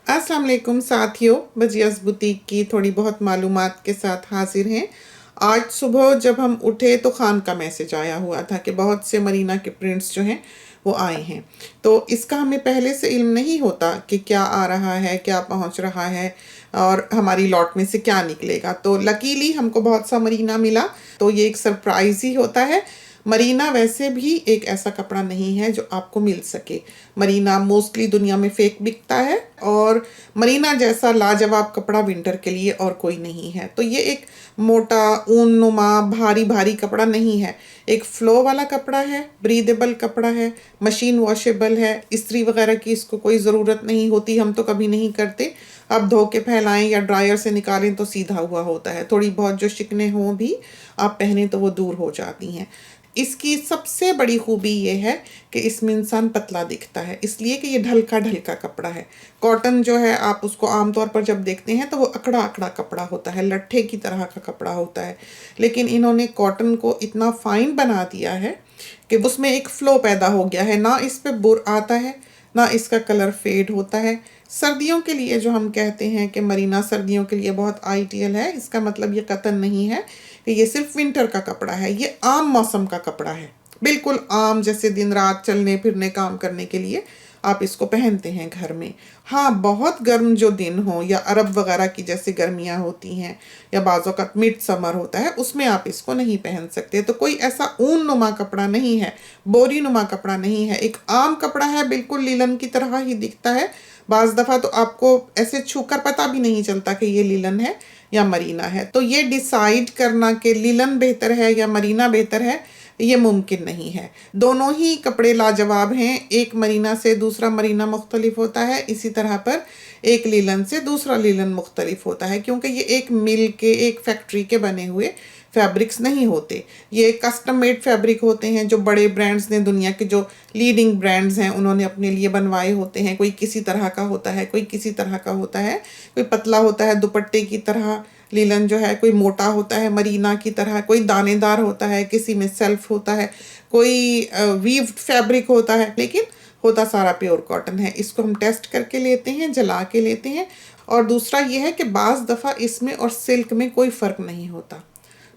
अस्सलाम वालेकुम साथियों, बजियास बुटीक की थोड़ी बहुत मालूमात के साथ हाजिर हैं। आज सुबह जब हम उठे तो खान का मैसेज आया हुआ था कि बहुत से मरीना के प्रिंट्स जो हैं वो आए हैं। तो इसका हमें पहले से इल्म नहीं होता कि क्या आ रहा है, क्या पहुंच रहा है और हमारी लॉट में से क्या निकलेगा। तो लकीली हमको बहुत सा मरीना मिला, तो ये एक सरप्राइज़ ही होता है। मरीना वैसे भी एक ऐसा कपड़ा नहीं है जो आपको मिल सके। मरीना मोस्टली दुनिया में फेक बिकता है और मरीना जैसा लाजवाब कपड़ा विंटर के लिए और कोई नहीं है। तो ये एक मोटा ऊन नुमा भारी भारी कपड़ा नहीं है, एक फ्लो वाला कपड़ा है, ब्रीदेबल कपड़ा है, मशीन वॉशेबल है, इस्त्री वगैरह की इसको कोई ज़रूरत नहीं होती, हम तो कभी नहीं करते। अब धो के फैलाएं या ड्रायर से निकालें तो सीधा हुआ होता है। थोड़ी बहुत जो शिकने हों भी आप पहने तो वो दूर हो जाती हैं। इसकी सबसे बड़ी खूबी ये है कि इसमें इंसान पतला दिखता है, इसलिए कि ये ढलका ढलका कपड़ा है। कॉटन जो है आप उसको आमतौर पर जब देखते हैं तो वो अकड़ा अकड़ा कपड़ा होता है, लट्ठे की तरह का कपड़ा होता है। लेकिन इन्होंने कॉटन को इतना फाइन बना दिया है कि उसमें एक फ़्लो पैदा हो गया है। ना इस पे बुर आता है, ना इसका कलर फेड होता है। सर्दियों के लिए जो हम कहते हैं कि मरीना सर्दियों के लिए बहुत आइडियल है, इसका मतलब ये कतन नहीं है कि ये सिर्फ विंटर का कपड़ा है। ये आम मौसम का कपड़ा है, बिल्कुल आम, जैसे दिन रात चलने फिरने काम करने के लिए आप इसको पहनते हैं घर में। हाँ, बहुत गर्म जो दिन हो या अरब वगैरह की जैसे गर्मियाँ होती हैं या बाज़ों का मिड समर होता है, उसमें आप इसको नहीं पहन सकते। तो कोई ऐसा ऊन नुमा कपड़ा नहीं है, बोरी नुमा कपड़ा नहीं है, एक आम कपड़ा है, बिल्कुल लीलन की तरह ही दिखता है। बाज़ दफ़ा तो आपको ऐसे छूकर पता भी नहीं चलता कि ये लीलन है या मरीना है। तो ये डिसाइड करना कि लीलन बेहतर है या मरीना बेहतर है, ये मुमकिन नहीं है। दोनों ही कपड़े लाजवाब हैं। एक मरीना से दूसरा मरीना मुख्तलिफ होता है, इसी तरह पर एक लीलन से दूसरा लीलन मुख्तलिफ होता है, क्योंकि ये एक मिल के, एक फैक्ट्री के बने हुए फैब्रिक्स नहीं होते। ये कस्टम मेड फैब्रिक होते हैं जो बड़े ब्रांड्स ने, दुनिया के जो लीडिंग ब्रांड्स हैं, उन्होंने अपने लिए बनवाए होते हैं। कोई किसी तरह का होता है, कोई किसी तरह का होता है, कोई पतला होता है दुपट्टे की तरह लीलन जो है, कोई मोटा होता है मरीना की तरह, कोई दानेदार होता है, किसी में सेल्फ होता है, कोई वीव्ड फैब्रिक होता है, लेकिन होता सारा प्योर कॉटन है। इसको हम टेस्ट करके लेते हैं, जला के लेते हैं। और दूसरा ये है कि बाज़ दफ़ा इसमें और सिल्क में कोई फ़र्क नहीं होता।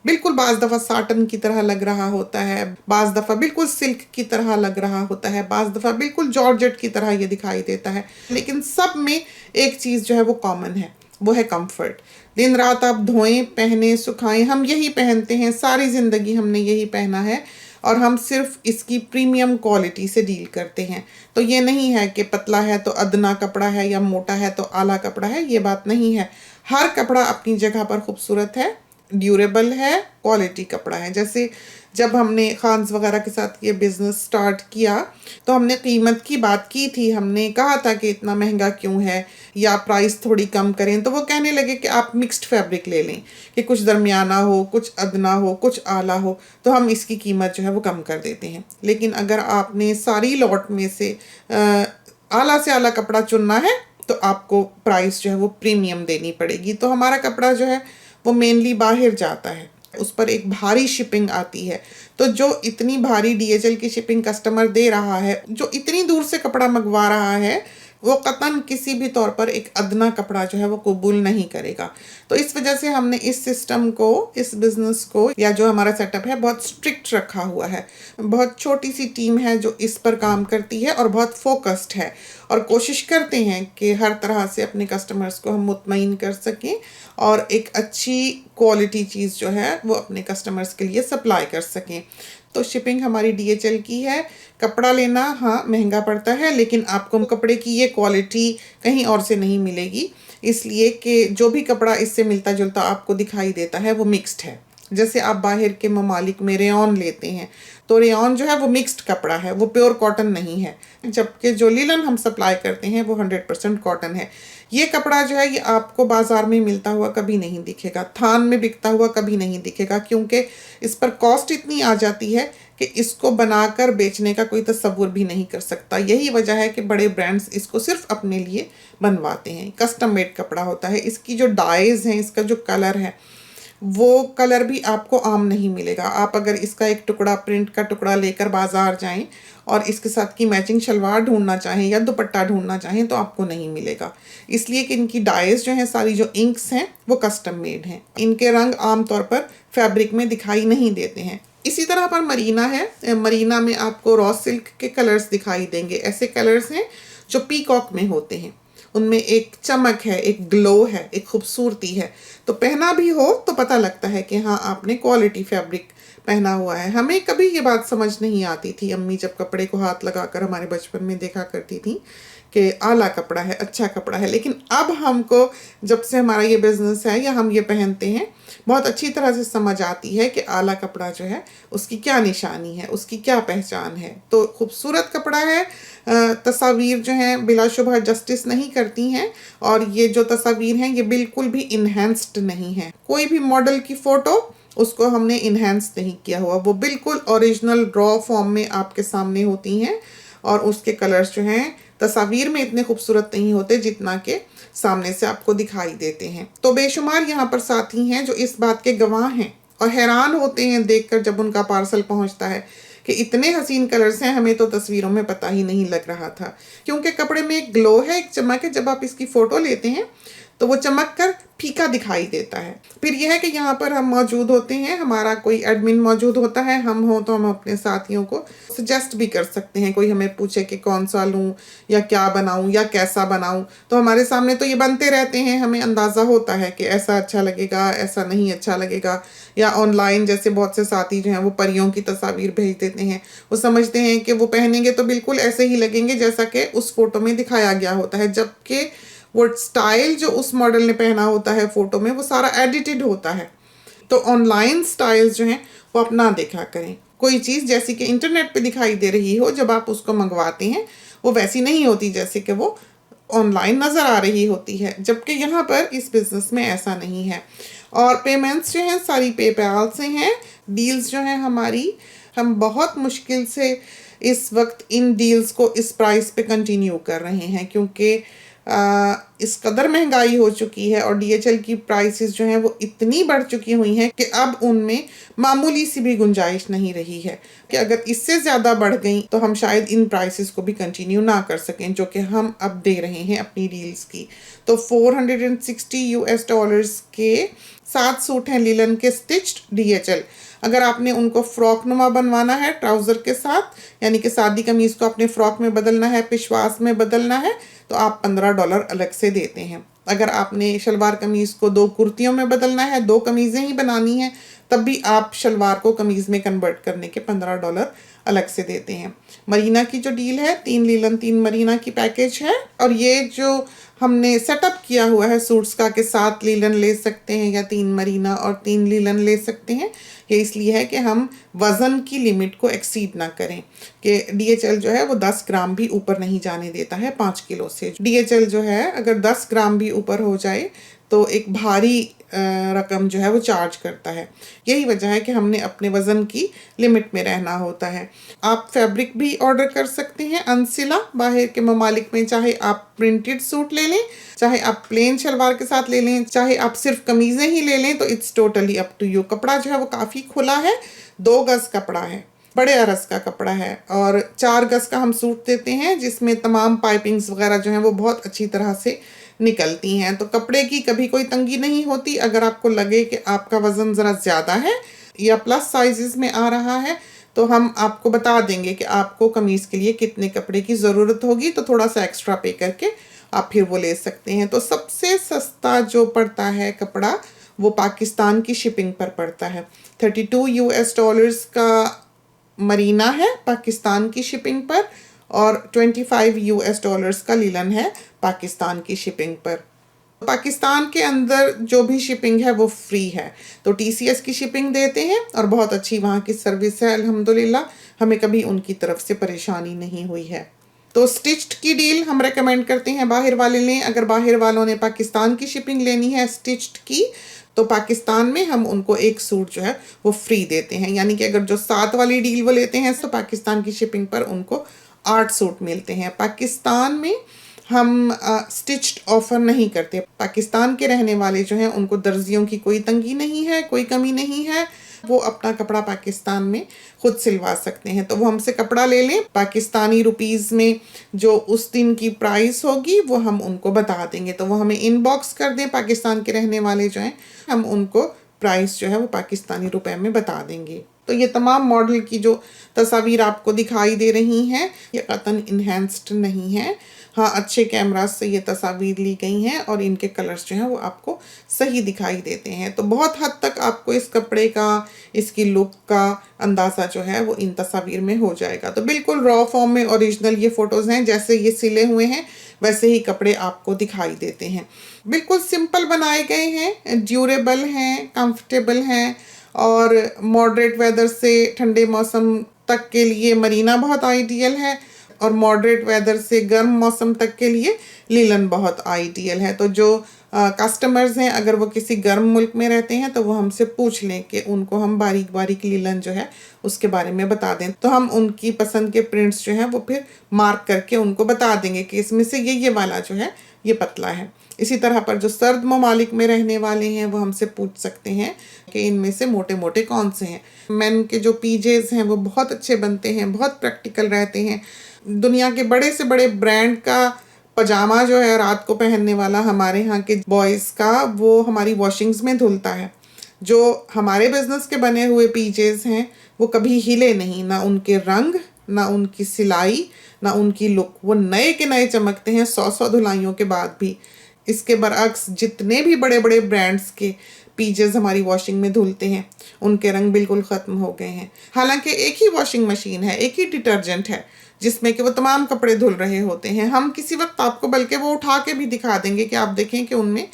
बिल्कुल बाज़ दफ़ा साटन की तरह लग रहा होता है, बाज़ दफ़ा बिल्कुल सिल्क की तरह लग रहा होता है, बाज़ दफ़ा बिल्कुल जॉर्जेट की तरह ये दिखाई देता है। लेकिन सब में एक चीज़ जो है वो कॉमन है, वो है कंफर्ट। दिन रात आप धोएं, पहने, सुखाएं, हम यही पहनते हैं, सारी ज़िंदगी हमने यही पहना है और हम सिर्फ इसकी प्रीमियम क्वालिटी से डील करते हैं। तो ये नहीं है कि पतला है तो अदना कपड़ा है या मोटा है तो आला कपड़ा है, ये बात नहीं है। हर कपड़ा अपनी जगह पर खूबसूरत है, ड्यूरेबल है, क्वालिटी कपड़ा है। जैसे जब हमने खान्स वगैरह के साथ ये बिज़नेस स्टार्ट किया तो हमने कीमत की बात की थी, हमने कहा था कि इतना महंगा क्यों है या प्राइस थोड़ी कम करें। तो वो कहने लगे कि आप मिक्स्ड फैब्रिक ले लें, कि कुछ दरमियाना हो, कुछ अदना हो, कुछ आला हो, तो हम इसकी कीमत जो है वो कम कर देते हैं। लेकिन अगर आपने सारी लॉट में से आला से आला कपड़ा चुनना है तो आपको प्राइस जो है वो प्रीमियम देनी पड़ेगी। तो हमारा कपड़ा जो है वो मेनली बाहर जाता है, उस पर एक भारी शिपिंग आती है। तो जो इतनी भारी DHL की शिपिंग कस्टमर दे रहा है, जो इतनी दूर से कपड़ा मंगवा रहा है, वो कतन किसी भी तौर पर एक अदना कपड़ा जो है वो कबूल नहीं करेगा। तो इस वजह से हमने इस सिस्टम को, इस बिज़नेस को, या जो हमारा सेटअप है, बहुत स्ट्रिक्ट रखा हुआ है। बहुत छोटी सी टीम है जो इस पर काम करती है और बहुत फोकस्ड है, और कोशिश करते हैं कि हर तरह से अपने कस्टमर्स को हम मुतमईन कर सकें और एक अच्छी क्वालिटी चीज़ जो है वो अपने कस्टमर्स के लिए सप्लाई कर सकें। तो शिपिंग हमारी DHL की है। कपड़ा लेना हाँ महंगा पड़ता है, लेकिन आपको कपड़े की ये क्वालिटी कहीं और से नहीं मिलेगी, इसलिए कि जो भी कपड़ा इससे मिलता जुलता आपको दिखाई देता है वो मिक्स्ड है। जैसे आप बाहर के ममालिक में रेयॉन लेते हैं तो रेयॉन जो है वो मिक्स्ड कपड़ा है, वो प्योर कॉटन नहीं है, जबकि जो लीलन हम सप्लाई करते हैं वो 100% कॉटन है। ये कपड़ा जो है ये आपको बाज़ार में मिलता हुआ कभी नहीं दिखेगा, थान में बिकता हुआ कभी नहीं दिखेगा, क्योंकि इस पर कॉस्ट इतनी आ जाती है कि इसको बनाकर बेचने का कोई तसव्वुर भी नहीं कर सकता। यही वजह है कि बड़े ब्रांड्स इसको सिर्फ अपने लिए बनवाते हैं। कस्टम मेड कपड़ा होता है, इसकी जो डाइज़ हैं, इसका जो कलर है वो कलर भी आपको आम नहीं मिलेगा। आप अगर इसका एक टुकड़ा, प्रिंट का टुकड़ा लेकर बाज़ार जाएं और इसके साथ की मैचिंग शलवार ढूंढना चाहें या दुपट्टा ढूंढना चाहें तो आपको नहीं मिलेगा। इसलिए कि इनकी डाइज जो हैं, सारी जो इंक्स हैं वो कस्टम मेड हैं। इनके रंग आमतौर पर फैब्रिक में दिखाई नहीं देते हैं। इसी तरह पर मरीना है। मरीना में आपको रॉ सिल्क के कलर्स दिखाई देंगे। ऐसे कलर्स हैं जो पीकॉक में होते हैं। उनमें एक चमक है, एक ग्लो है, एक खूबसूरती है। तो पहना भी हो तो पता लगता है कि हाँ, आपने क्वालिटी फैब्रिक पहना हुआ है। हमें कभी ये बात समझ नहीं आती थी। अम्मी जब कपड़े को हाथ लगाकर हमारे बचपन में देखा करती थी कि आला कपड़ा है, अच्छा कपड़ा है। लेकिन अब हमको, जब से हमारा ये बिज़नेस है या हम ये पहनते हैं, बहुत अच्छी तरह से समझ आती है कि आला कपड़ा जो है उसकी क्या निशानी है, उसकी क्या पहचान है। तो खूबसूरत कपड़ा है। तस्वीर जो हैं बिलाशुबह जस्टिस नहीं करती हैं, और ये जो तस्वीर हैं ये बिल्कुल भी इन्हेंस्ड नहीं है। कोई भी मॉडल की फ़ोटो उसको हमने इन्हेंस नहीं किया हुआ, वो बिल्कुल ओरिजिनल रॉ फॉर्म में आपके सामने होती हैं। और उसके कलर्स जो हैं तस्वीर में इतने खूबसूरत नहीं होते जितना के सामने से आपको दिखाई देते हैं। तो बेशुमार यहाँ पर साथी हैं जो इस बात के गवाह हैं और हैरान होते हैं देखकर जब उनका पार्सल पहुँचता है कि इतने हसीन कलर्स हैं, हमें तो तस्वीरों में पता ही नहीं लग रहा था। क्योंकि कपड़े में एक ग्लो है, एक चमक है। जब आप इसकी फ़ोटो लेते हैं तो वो चमक कर फीका दिखाई देता है। फिर यह है कि यहाँ पर हम मौजूद होते हैं, हमारा कोई एडमिन मौजूद होता है। हम हो तो हम अपने साथियों को सजेस्ट भी कर सकते हैं। कोई हमें पूछे कि कौन सा लूँ या क्या बनाऊँ या कैसा बनाऊँ, तो हमारे सामने तो ये बनते रहते हैं। हमें अंदाज़ा होता है कि ऐसा अच्छा लगेगा, ऐसा नहीं अच्छा लगेगा। या ऑनलाइन जैसे बहुत से साथी जो हैं वो परियों की तस्वीर भेज देते हैं। वो समझते हैं कि वो पहनेंगे तो बिल्कुल ऐसे ही लगेंगे जैसा कि उस फोटो में दिखाया गया होता है, जबकि वो स्टाइल जो उस मॉडल ने पहना होता है फोटो में वो सारा एडिटेड होता है। तो ऑनलाइन स्टाइल्स जो हैं वो अपना देखा करें। कोई चीज़ जैसी कि इंटरनेट पे दिखाई दे रही हो, जब आप उसको मंगवाते हैं वो वैसी नहीं होती जैसे कि वो ऑनलाइन नज़र आ रही होती है। जबकि यहाँ पर इस बिज़नेस में ऐसा नहीं है। और पेमेंट्स जो हैं सारी पेपैल से हैं। डील्स जो हैं हमारी, हम बहुत मुश्किल से इस वक्त इन डील्स को इस प्राइस पे कंटिन्यू कर रहे हैं, क्योंकि इस कदर महंगाई हो चुकी है और डीएचएल की प्राइसेस जो हैं वो इतनी बढ़ चुकी हुई हैं कि अब उनमें मामूली सी भी गुंजाइश नहीं रही है कि अगर इससे ज़्यादा बढ़ गई तो हम शायद इन प्राइसेस को भी कंटिन्यू ना कर सकें, जो कि हम अब दे रहे हैं अपनी डील्स की। तो $460 के 7 सूट हैं लिलन के स्टिच्ड डीएचएल। अगर आपने उनको फ्रॉक नुमा बनवाना है ट्राउज़र के साथ, यानी कि सादी कमीज़ को अपने फ्रॉक में बदलना है, पिशवास में बदलना है, तो आप $15 अलग से देते हैं। अगर आपने शलवार कमीज़ को 2 कुर्तियों में बदलना है, 2 कमीज़ें ही बनानी हैं, तब भी आप शलवार को कमीज़ में कन्वर्ट करने के $15 अलग से देते हैं। मरीना की जो डील है, 3 लीलन 3 मरीना की पैकेज है। और ये जो हमने सेटअप किया हुआ है सूट्स का कि 7 लीलन ले सकते हैं या 3 मरीना और 3 लीलन ले सकते हैं, ये इसलिए है कि हम वज़न की लिमिट को एक्सीड ना करें। कि डीएचएल जो है वो 10 ग्राम भी ऊपर नहीं जाने देता है 5 किलो से। डीएचएल जो है अगर 10 ग्राम भी ऊपर हो जाए तो एक भारी रकम जो है वो चार्ज करता है। यही वजह है कि हमने अपने वज़न की लिमिट में रहना होता है। आप फैब्रिक भी ऑर्डर कर सकते हैं अनसिला बाहर के ममालिक में, चाहे आप प्रिंटेड सूट ले लें, चाहे आप प्लेन शलवार के साथ ले लें, चाहे आप सिर्फ कमीज़ें ही ले लें, तो it's totally up to you. कपड़ा जो है वो काफ़ी खुला है, 2 गज़ कपड़ा है, बड़े अरस का कपड़ा है। और 4 गज़ का हम सूट देते हैं जिसमें तमाम पाइपिंग्स वगैरह जो हैं वो बहुत अच्छी तरह से निकलती हैं। तो कपड़े की कभी कोई तंगी नहीं होती। अगर आपको लगे कि आपका वज़न ज़रा ज़्यादा है या प्लस साइज़ में आ रहा है तो हम आपको बता देंगे कि आपको कमीज़ के लिए कितने कपड़े की ज़रूरत होगी, तो थोड़ा सा एक्स्ट्रा पे करके आप फिर वो ले सकते हैं। तो सबसे सस्ता जो पड़ता है कपड़ा वो पाकिस्तान की शिपिंग पर पड़ता है। $32 का मरीना है पाकिस्तान की शिपिंग पर, और $25 का लीलन है पाकिस्तान की शिपिंग पर। पाकिस्तान के अंदर जो भी शिपिंग है वो फ्री है। तो टीसीएस की शिपिंग देते हैं और बहुत अच्छी वहाँ की सर्विस है अल्हम्दुलिल्लाह, हमें कभी उनकी तरफ से परेशानी नहीं हुई है। तो स्टिच्ड की डील हम रेकमेंड करते हैं बाहर वाले लें। अगर बाहर वालों ने पाकिस्तान की शिपिंग लेनी है स्टिच्ड की, तो पाकिस्तान में हम उनको एक सूट जो है वो फ्री देते हैं। यानी कि अगर जो 7 वाली डील वो लेते हैं तो पाकिस्तान की शिपिंग पर उनको 8 सूट मिलते हैं। पाकिस्तान में हम स्टिच्ड ऑफ़र नहीं करते। पाकिस्तान के रहने वाले जो हैं उनको दर्जियों की कोई तंगी नहीं है, कोई कमी नहीं है। वो अपना कपड़ा पाकिस्तान में खुद सिलवा सकते हैं। तो वो हमसे कपड़ा ले लें, पाकिस्तानी रुपीज़ में जो उस दिन की प्राइस होगी वो हम उनको बता देंगे। तो वो हमें इनबॉक्स कर दें, पाकिस्तान के रहने वाले जो हैं, हम उनको प्राइस जो है वो पाकिस्तानी रुपए में बता देंगे। तो ये तमाम मॉडल की जो तस्वीर आपको दिखाई दे रही हैं, ये कतन इन्हेंस्ड नहीं है। हाँ, अच्छे कैमरास से ये तस्वीर ली गई हैं और इनके कलर्स जो हैं वो आपको सही दिखाई देते हैं। तो बहुत हद तक आपको इस कपड़े का, इसकी लुक का अंदाज़ा जो है वो इन तस्वीर में हो जाएगा। तो बिल्कुल रॉ फॉर्म में ओरिजिनल ये फ़ोटोज़ हैं, जैसे ये सिले हुए हैं वैसे ही कपड़े आपको दिखाई देते हैं। बिल्कुल सिंपल बनाए गए हैं, ड्यूरेबल हैं, कंफर्टेबल हैं और मॉडरेट वेदर से ठंडे मौसम तक के लिए मरीना बहुत आइडियल है और मॉडरेट वेदर से गर्म मौसम तक के लिए लिलन बहुत आइडियल है। तो जो कस्टमर्स हैं, अगर वो किसी गर्म मुल्क में रहते हैं तो वो हमसे पूछ लें कि उनको हम बारीक बारीक लिलन जो है उसके बारे में बता दें, तो हम उनकी पसंद के प्रिंट्स जो हैं वो फिर मार्क करके उनको बता देंगे कि इसमें से ये वाला जो है ये पतला है। इसी तरह पर जो सर्द ममालिक में रहने वाले हैं वो हमसे पूछ सकते हैं कि इनमें से मोटे मोटे कौन से हैं। मेन के जो पीजेस हैं वो बहुत अच्छे बनते हैं, बहुत प्रैक्टिकल रहते हैं। दुनिया के बड़े से बड़े ब्रांड का पजामा जो है रात को पहनने वाला हमारे यहाँ के बॉयज़ का, वो हमारी वॉशिंग्स में धुलता है। जो हमारे बिजनेस के बने हुए पीजेस हैं वो कभी हिले नहीं, ना उनके रंग, ना उनकी सिलाई, ना उनकी लुक। वो नए के नए चमकते हैं 100 धुलाइयों के बाद भी। इसके बरअक्स जितने भी बड़े बड़े ब्रांड्स के पीजेस हमारी वॉशिंग में धुलते हैं उनके रंग बिल्कुल ख़त्म हो गए हैं। हालांकि एक ही वॉशिंग मशीन है, एक ही डिटर्जेंट है जिसमें कि वो तमाम कपड़े धुल रहे होते हैं। हम किसी वक्त आपको बल्कि वो उठा के भी दिखा देंगे कि आप देखें कि उनमें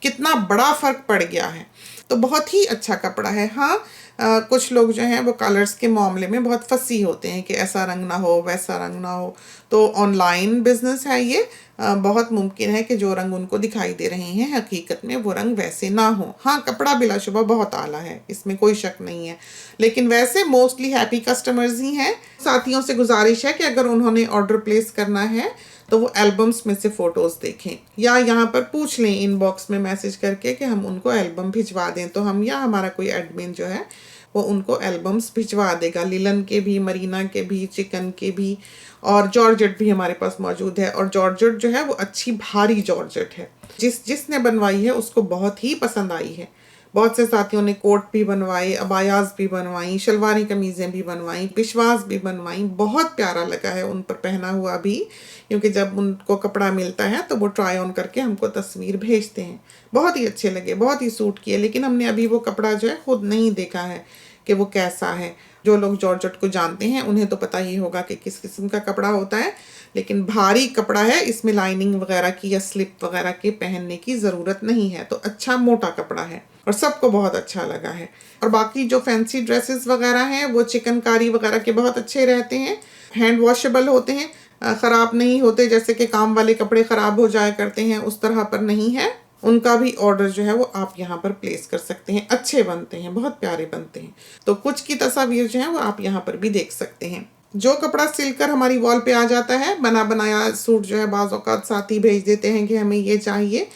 कितना बड़ा फ़र्क पड़ गया है। तो बहुत ही अच्छा कपड़ा है। हाँ, कुछ लोग जो हैं वो कलर्स के मामले में बहुत फसी होते हैं कि ऐसा रंग ना हो, वैसा रंग ना हो। तो ऑनलाइन बिजनेस है ये, बहुत मुमकिन है कि जो रंग उनको दिखाई दे रहे हैं हकीकत में वो रंग वैसे ना हो। हाँ, कपड़ा बिलाशुबा बहुत आला है, इसमें कोई शक नहीं है, लेकिन वैसे मोस्टली हैप्पी कस्टमर्स ही हैं। साथियों से गुजारिश है कि अगर उन्होंने ऑर्डर प्लेस करना है तो वो एल्बम्स में से फ़ोटोज़ देखें या यहाँ पर पूछ लें इनबॉक्स में मैसेज करके कि हम उनको एल्बम भिजवा दें। तो हम या हमारा कोई एडमिन जो है वो उनको एल्बम्स भिजवा देगा, लिलन के भी, मरीना के भी, चिकन के भी, और जॉर्जेट भी हमारे पास मौजूद है। और जॉर्जेट जो है वो अच्छी भारी जॉर्जेट है, जिसने बनवाई है उसको बहुत ही पसंद आई है। बहुत से साथियों ने कोट भी बनवाए, अबायाज भी बनवाई, शलवारी कमीज़ें भी बनवाई, पिशवास भी बनवाई। बहुत प्यारा लगा है उन पर पहना हुआ भी, क्योंकि जब उनको कपड़ा मिलता है तो वो ट्राई ऑन करके हमको तस्वीर भेजते हैं। बहुत ही अच्छे लगे, बहुत ही सूट किए, लेकिन हमने अभी वो कपड़ा जो है खुद नहीं देखा है कि वो कैसा है। जो लोग जॉर्जेट को जानते हैं उन्हें तो पता ही होगा कि किस किस्म का कपड़ा होता है, लेकिन भारी कपड़ा है, इसमें लाइनिंग वगैरह की या स्लिप वगैरह के पहनने की ज़रूरत नहीं है। तो अच्छा मोटा कपड़ा है और सबको बहुत अच्छा लगा है। और बाकी जो फैंसी ड्रेसेस वगैरह हैं वो चिकनकारी वगैरह के बहुत अच्छे रहते हैं, हैंड वॉशेबल होते हैं, ख़राब नहीं होते। जैसे कि काम वाले कपड़े ख़राब हो जाया करते हैं उस तरह पर नहीं है। उनका भी ऑर्डर जो है वो आप यहाँ पर प्लेस कर सकते हैं। अच्छे बनते हैं, बहुत प्यारे बनते हैं। तो कुछ की तस्वीर जो है वो आप यहाँ पर भी देख सकते हैं। जो कपड़ा सिलकर हमारी वॉल पे आ जाता है, बना बनाया सूट जो है बाज़ औक़ात साथी भेज देते हैं कि हमें ये चाहिए।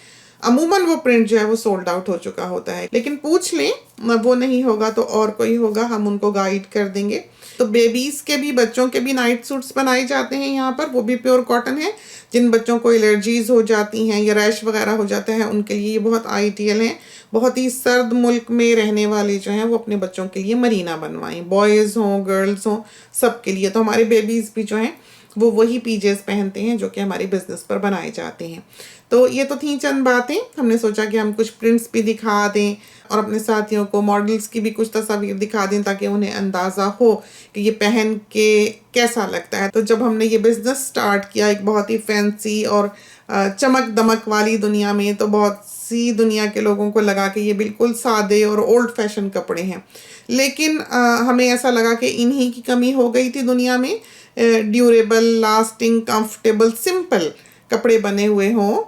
अमूमन वो प्रिंट जो है वो सोल्ड आउट हो चुका होता है, लेकिन पूछ लें, वो नहीं होगा तो और कोई होगा, हम उनको गाइड कर देंगे। तो बेबीज़ के भी, बच्चों के भी नाइट सूट्स बनाए जाते हैं यहाँ पर, वो भी प्योर कॉटन है। जिन बच्चों को एलर्जीज़ हो जाती हैं या रैश वगैरह हो जाता है उनके लिए ये बहुत आइडियल हैं। बहुत ही सर्द मुल्क में रहने वाले जो हैं वो अपने बच्चों के लिए मरीना बनवाएं, बॉयज़ हों, गर्ल्स हों, सब के लिए। तो हमारे बेबीज़ भी जो हैं वो वही पीजेस पहनते हैं जो कि हमारे बिजनेस पर बनाए जाते हैं। तो ये तो थी चंद बातें, हमने सोचा कि हम कुछ प्रिंट्स भी दिखा दें और अपने साथियों को मॉडल्स की भी कुछ तस्वीर दिखा दें ताकि उन्हें अंदाज़ा हो कि ये पहन के कैसा लगता है। तो जब हमने ये बिज़नेस स्टार्ट किया एक बहुत ही फैंसी और चमक दमक वाली दुनिया में, तो बहुत सी दुनिया के लोगों को लगा कि ये बिल्कुल सादे और ओल्ड फैशन कपड़े हैं, लेकिन हमें ऐसा लगा कि इन्हीं की कमी हो गई थी दुनिया में। ड्यूरेबल, लास्टिंग, कंफर्टेबल, सिंपल कपड़े बने हुए हों।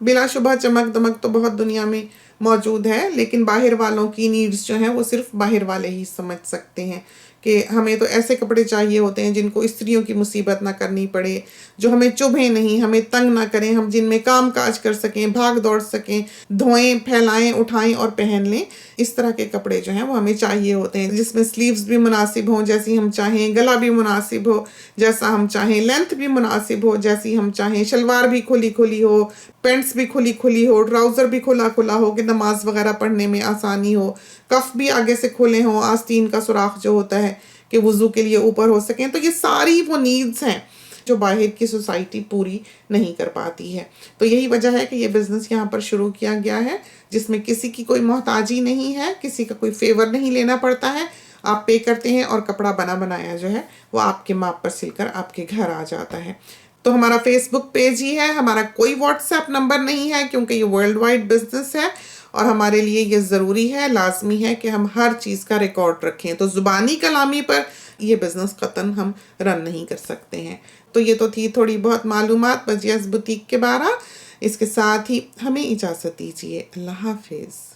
बिलाशुबा चमक दमक तो बहुत दुनिया में मौजूद है, लेकिन बाहर वालों की नीड्स जो हैं वो सिर्फ बाहर वाले ही समझ सकते हैं कि हमें तो ऐसे कपड़े चाहिए होते हैं जिनको स्त्रियों की मुसीबत ना करनी पड़े, जो हमें चुभें नहीं, हमें तंग ना करें, हम जिनमें काम-काज कर सकें, भाग-दौड़ सकें, धोएँ, फैलाएँ, उठाएँ और पहन लें। इस तरह के कपड़े जो हैं वो हमें चाहिए होते हैं, जिसमें स्लीव्स भी मुनासिब हों जैसी हम चाहें, गला भी मुनासिब हो जैसा हम चाहें, लेंथ भी मुनासिब हो जैसी हम चाहें, शलवार भी खुली-खुली हो, पैंट्स भी खुली-खुली हो, ट्राउज़र भी खुला-खुला हो कि नमाज़ वगैरह पढ़ने में आसानी हो, कफ़ भी आगे से खुले हों, आस्तीन का सुराख जो होता है कि वुज़ू के लिए ऊपर हो सकें। तो ये सारी वो नीड्स हैं जो बाहर की सोसाइटी पूरी नहीं कर पाती है। तो यही वजह है कि ये बिज़नेस यहाँ पर शुरू किया गया है, जिसमें किसी की कोई मोहताजी नहीं है, किसी का कोई फ़ेवर नहीं लेना पड़ता है। आप पे करते हैं और कपड़ा बना-बनाया जो है वो आपके माप पर सिलकर आपके घर आ जाता है। तो हमारा फ़ेसबुक पेज ही है, हमारा कोई व्हाट्सएप नंबर नहीं है क्योंकि ये वर्ल्ड वाइड बिज़नेस है और हमारे लिए ये ज़रूरी है, लाज़मी है कि हम हर चीज़ का रिकॉर्ड रखें। तो ज़ुबानी कलामी पर ये बिज़नेस क़तन हम रन नहीं कर सकते हैं। तो ये तो थी थोड़ी बहुत मालूमात बजियास बुटीक के बारे। इसके साथ ही हमें इजाज़त दीजिए। अल्लाह हाफ़िज़।